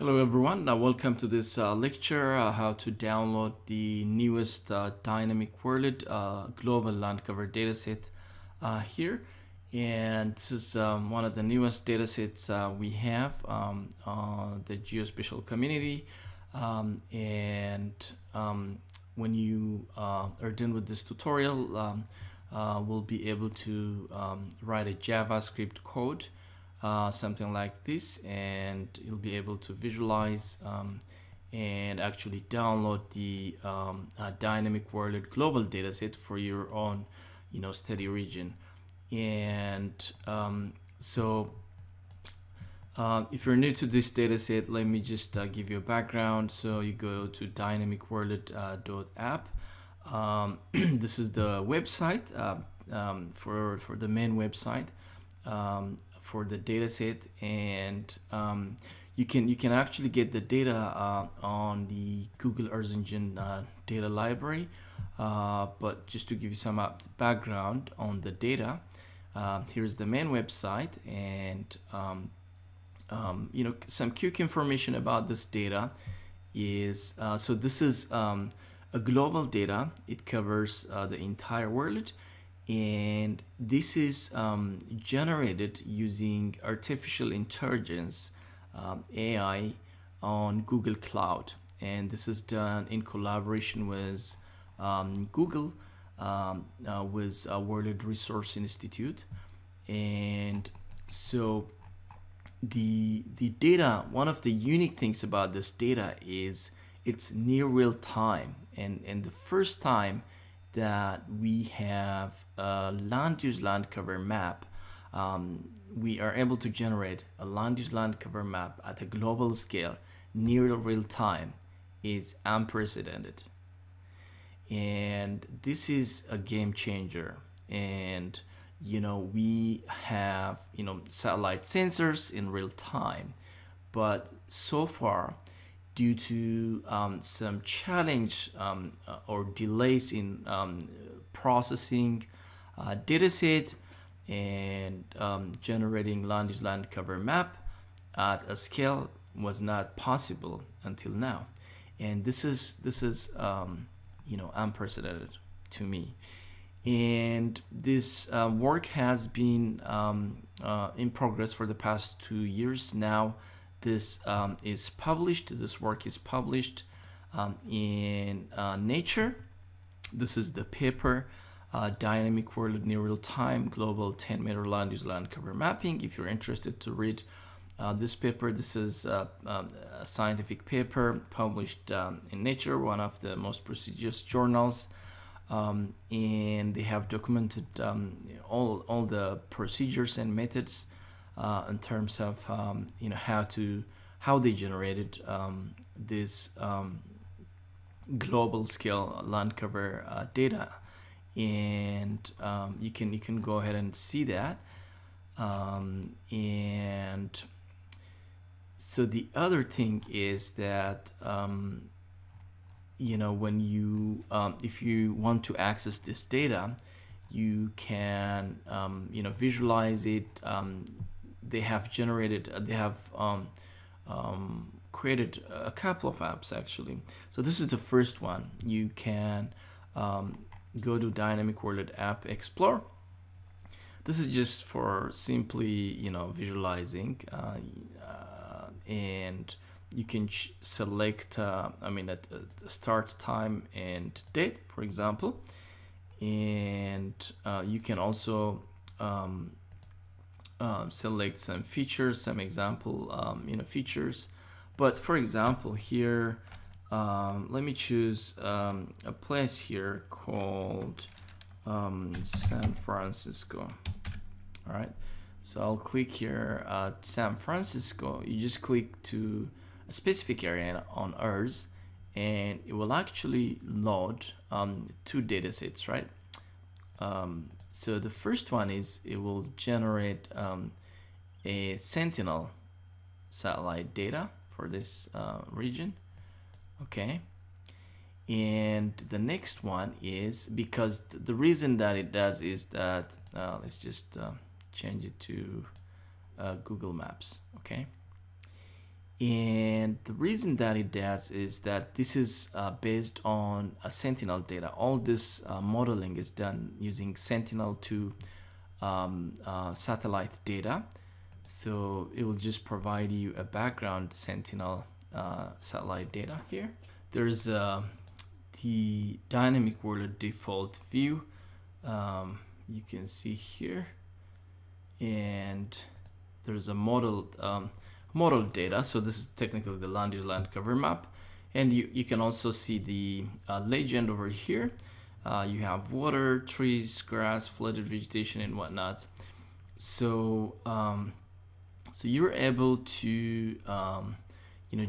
Hello everyone, welcome to this lecture how to download the newest dynamic world global land cover dataset here. And this is one of the newest datasets we have the geospatial community. When you are done with this tutorial, we'll be able to write a JavaScript code, something like this, and you'll be able to visualize and actually download the dynamic world global dataset for your own study region. And if you're new to this dataset, let me just give you a background. So you go to dynamicworld.app. This is the website for the main website for the dataset, and you can actually get the data on the Google Earth Engine data library. But just to give you some background on the data, here's the main website, and some quick information about this data is so this is a global data. It covers the entire world, and this is generated using artificial intelligence, AI, on Google Cloud, and this is done in collaboration with Google, with World Resource Institute. And so the data, one of the unique things about this data is it's near real time, and the first time that we have a land use land cover map, we are able to generate a land use land cover map at a global scale near real time is unprecedented, and this is a game changer. And we have satellite sensors in real time, but so far, due to some challenge or delays in processing dataset and generating land use land cover map at a scale was not possible until now. And this is unprecedented to me. And this work has been in progress for the past 2 years now. This is published. This work is published in Nature. This is the paper, Dynamic World Near Real Time Global 10-Meter Land Use Land Cover Mapping. If you're interested to read this paper, this is a scientific paper published in Nature, one of the most prestigious journals. And they have documented all the procedures and methods in terms of how they generated this global scale land cover data, and you can go ahead and see that. And so the other thing is that when you if you want to access this data, you can visualize it. They have created a couple of apps actually. So this is the first one. You can go to Dynamic World App Explore. This is just for simply visualizing, and you can select at start time and date, for example, and you can also select some features, some example features. But for example here, let me choose a place here called San Francisco. All right, so I'll click here at San Francisco. You just click to a specific area on Earth, and it will actually load 2 datasets, right? So the first one is it will generate a Sentinel satellite data for this region, okay? And the next one is, because the reason that it does is that let's just change it to Google Maps, okay? And the reason that it does is that this is based on Sentinel data. All this modeling is done using Sentinel-2 satellite data. So it will just provide you a background Sentinel satellite data here. There's the dynamic world default view. You can see here, and there's a model data. So this is technically the land use land cover map, and you can also see the legend over here. You have water, trees, grass, flooded vegetation, and whatnot. So so you're able to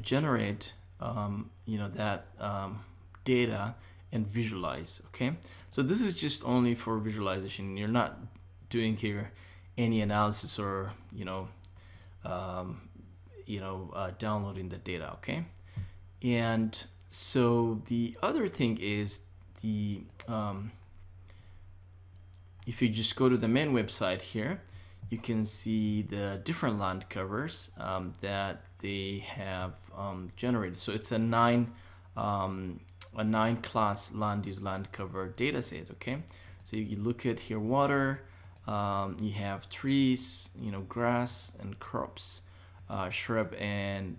generate that data and visualize. Okay, so this is just only for visualization. You're not doing here any analysis or downloading the data. Okay, and so the other thing is the if you just go to the main website here, you can see the different land covers that they have generated. So it's a nine class land use land cover data set. Okay, so you look at here, water, you have trees, grass and crops, shrub and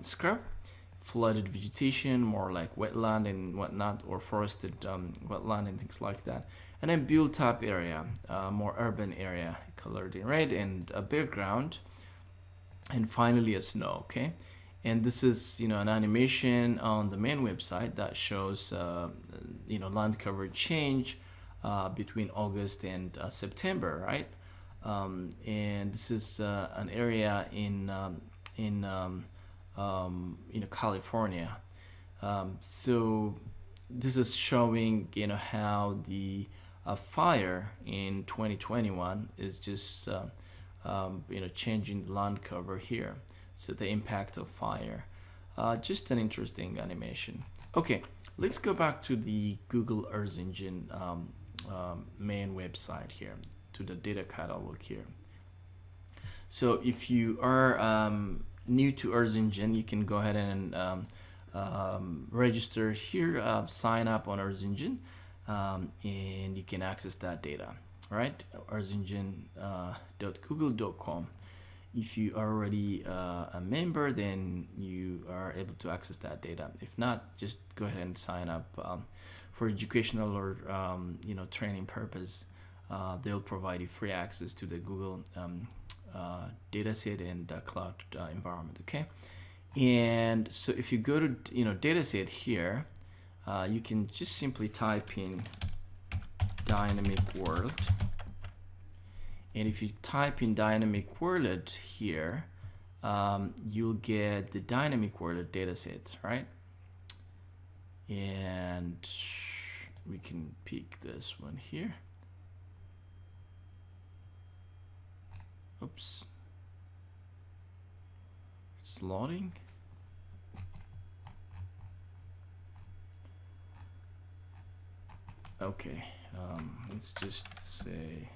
scrub, flooded vegetation, more like wetland and whatnot, or forested wetland and things like that, and then built up area, more urban area colored in red, and a bare ground, and finally a snow. Okay, and this is an animation on the main website that shows land cover change between August and September, right? And this is an area in California. So this is showing how the fire in 2021 is just changing the land cover here. So the impact of fire, just an interesting animation. Okay, let's go back to the Google Earth Engine main website here, to the data catalog here. So if you are new to Earth Engine, you can go ahead and register here, sign up on Earth Engine, and you can access that data, right? earthengine.google.com. If you are already a member, then you are able to access that data. If not, just go ahead and sign up for educational or training purpose. They'll provide you free access to the Google dataset and cloud environment. Okay, and so if you go to dataset here, you can just simply type in dynamic world. And if you type in dynamic world here, you'll get the dynamic world dataset, right? And we can pick this one here. Oops. It's loading. Okay, let's just say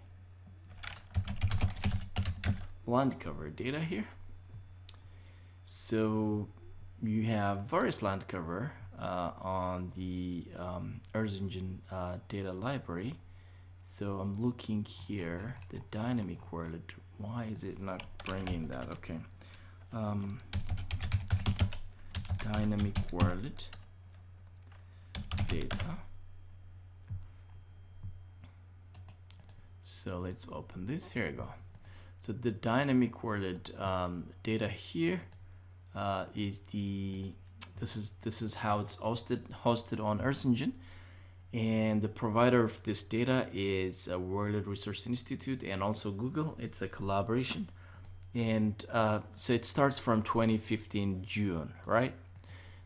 land cover data here. So you have various land cover on the Earth Engine data library. So I'm looking here, the dynamic world. Why is it not bringing that? Okay, dynamic world data. So let's open this. Here we go. So the dynamic world data here is this is how it's hosted on Earth Engine, and the provider of this data is World Resource Institute and also Google. It's a collaboration, and so it starts from 2015 June, right?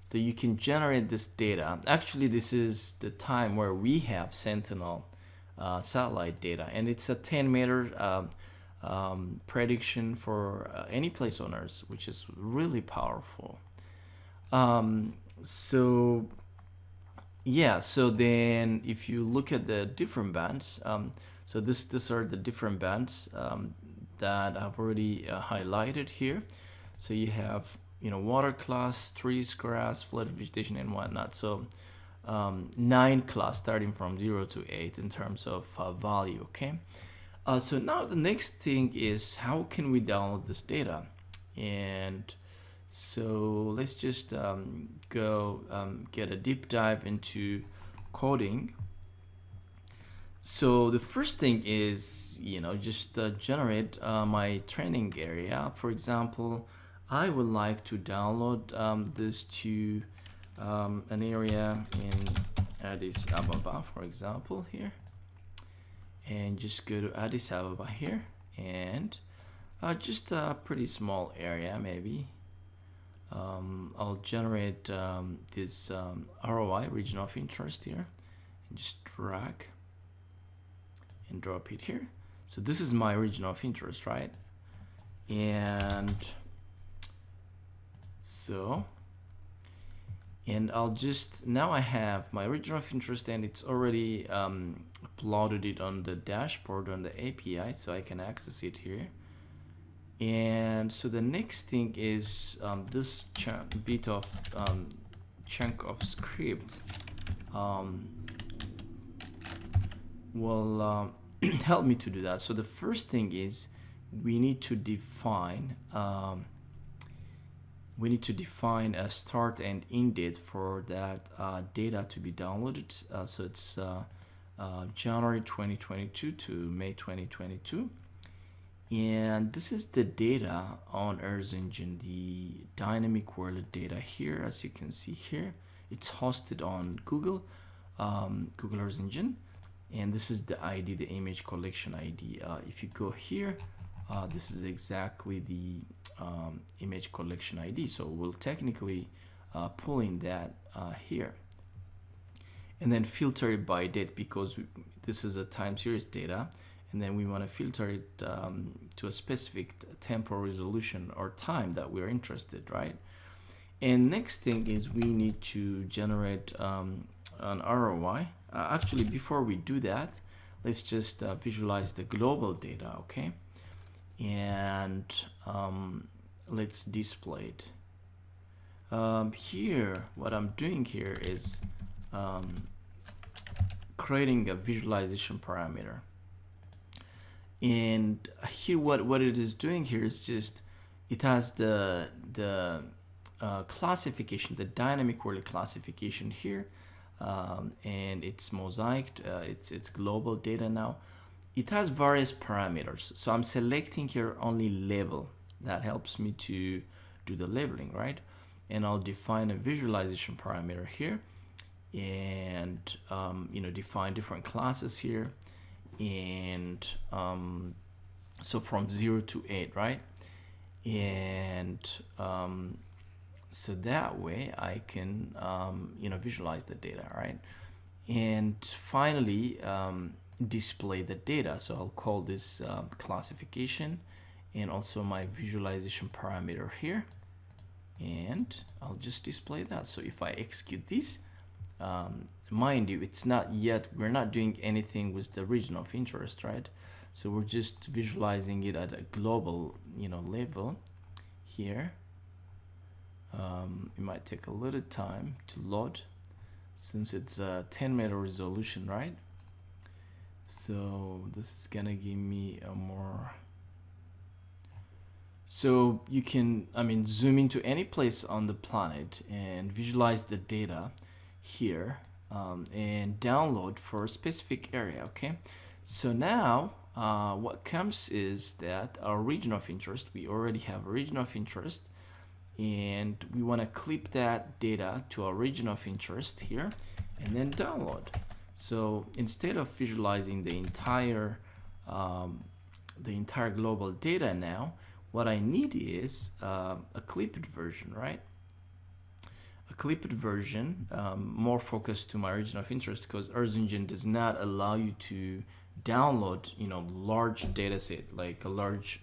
So you can generate this data. Actually, this is the time where we have Sentinel satellite data, and it's a 10-meter prediction for any place on Earth, which is really powerful. So yeah, so then if you look at the different bands, so these are the different bands that I've already highlighted here. So you have water class, trees, grass, flooded vegetation, and whatnot. So 9 class starting from 0 to 8 in terms of value. Okay. So now the next thing is, how can we download this data? And so let's just go get a deep dive into coding. So the first thing is, just generate my training area. For example, I would like to download this to an area in Addis Ababa, for example, here. And just go to Addis Ababa here, and just a pretty small area maybe. I'll generate this ROI, region of interest, here, and just drag and drop it here. So this is my region of interest, right? And so, and I'll just, now I have my region of interest, and it's already uploaded it on the dashboard on the API, so I can access it here. And so the next thing is this bit of chunk of script will help me to do that. So the first thing is we need to define a start and end date for that data to be downloaded. So it's January 2022 to May 2022. And this is the data on Earth Engine, the dynamic world data here. As you can see here, it's hosted on Google Earth Engine. And this is the ID, the image collection ID. If you go here, this is exactly the image collection ID. So we'll technically pull in that here. And then filter it by date, because this is a time series data. And then we want to filter it to a specific temporal resolution or time that we're interested, right? And next thing is we need to generate an ROI. Actually, before we do that, let's just visualize the global data, okay? And let's display it. Here, what I'm doing here is creating a visualization parameter. And here, what it is doing here is just, it has the classification, the dynamic world classification here, and it's mosaiced, it's global data now. It has various parameters, so I'm selecting here only label. That helps me to do the labeling, right? And I'll define a visualization parameter here, and define different classes here. And so from 0 to 8, right? And so that way I can visualize the data, right? And finally display the data. So I'll call this classification, and also my visualization parameter here, and I'll just display that. So if I execute this, mind you, it's not yet, we're not doing anything with the region of interest, right? So we're just visualizing it at a global level here. It might take a little time to load since it's a 10-meter resolution, right? So this is gonna give me a more, so you can zoom into any place on the planet and visualize the data here, and download for a specific area. Okay, so now what comes is that our region of interest, we already have a region of interest, and we want to clip that data to our region of interest here and then download. So instead of visualizing the entire global data, now what I need is a clipped version, right? A clipped version, more focused to my region of interest, because Earth Engine does not allow you to download large data set, like a large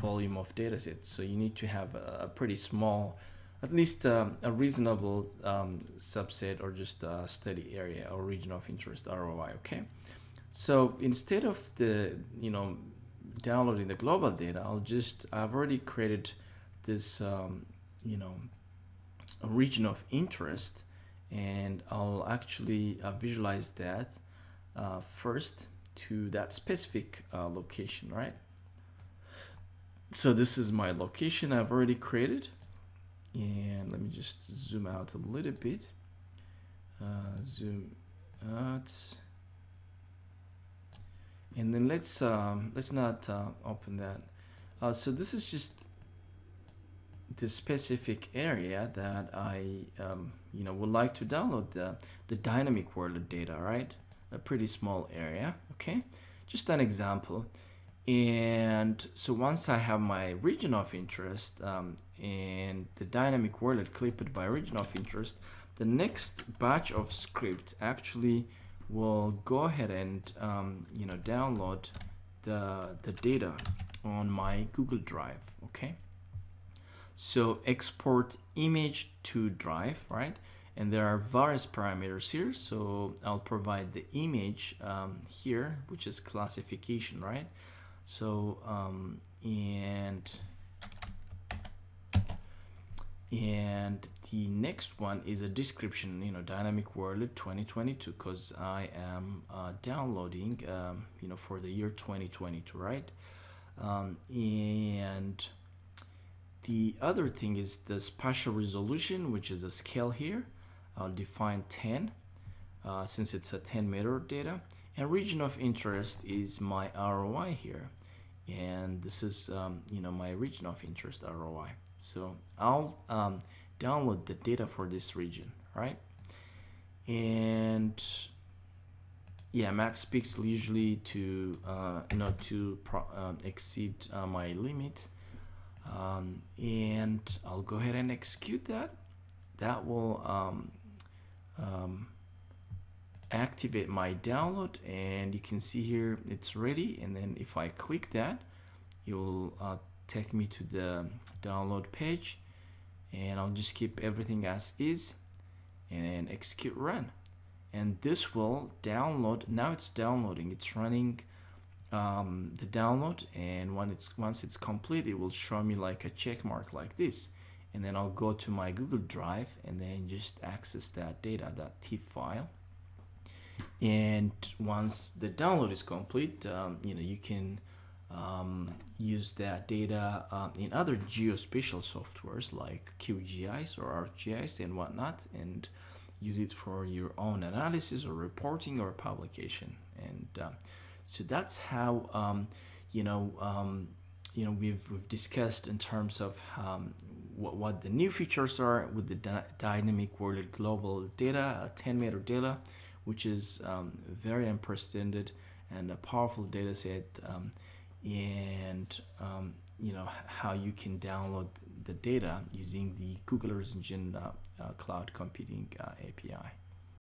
volume of data sets. So you need to have a pretty small, at least a reasonable subset, or just a steady area or region of interest, ROI. Okay, so instead of the downloading the global data, I've already created this a region of interest, and I'll actually visualize that first to that specific location, right? So this is my location I've already created, and let me just zoom out a little bit. Zoom out, and then let's not open that. So this is just the specific area that I would like to download the dynamic world data, right? A pretty small area, okay? Just an example. And so once I have my region of interest and the dynamic world clipped by region of interest, the next batch of script actually will go ahead and download the data on my Google Drive, okay? So export image to drive, right? And there are various parameters here. So I'll provide the image here, which is classification, right? So and the next one is a description, dynamic world 2022, because I am downloading for the year 2022, right? And the other thing is the spatial resolution, which is a scale here. I'll define 10 since it's a 10-meter data. And region of interest is my ROI here. And this is, my region of interest ROI. So I'll download the data for this region, right? And yeah, max pixel usually to not to exceed my limit. And I'll go ahead and execute that. That will activate my download, and you can see here it's ready. And then if I click that, you'll take me to the download page, and I'll just keep everything as is and execute run, and this will download. Now it's downloading, it's running the download, and once it's complete, it will show me like a check mark like this, and then I'll go to my Google Drive and then just access that data, that TIFF file. And once the download is complete, you can use that data in other geospatial softwares like QGIS or ArcGIS and whatnot, and use it for your own analysis or reporting or publication. And so that's how we've discussed in terms of what the new features are with the dynamic world global data, 10-meter data, which is very unprecedented and a powerful data set, and how you can download the data using the Google Earth Engine cloud computing API.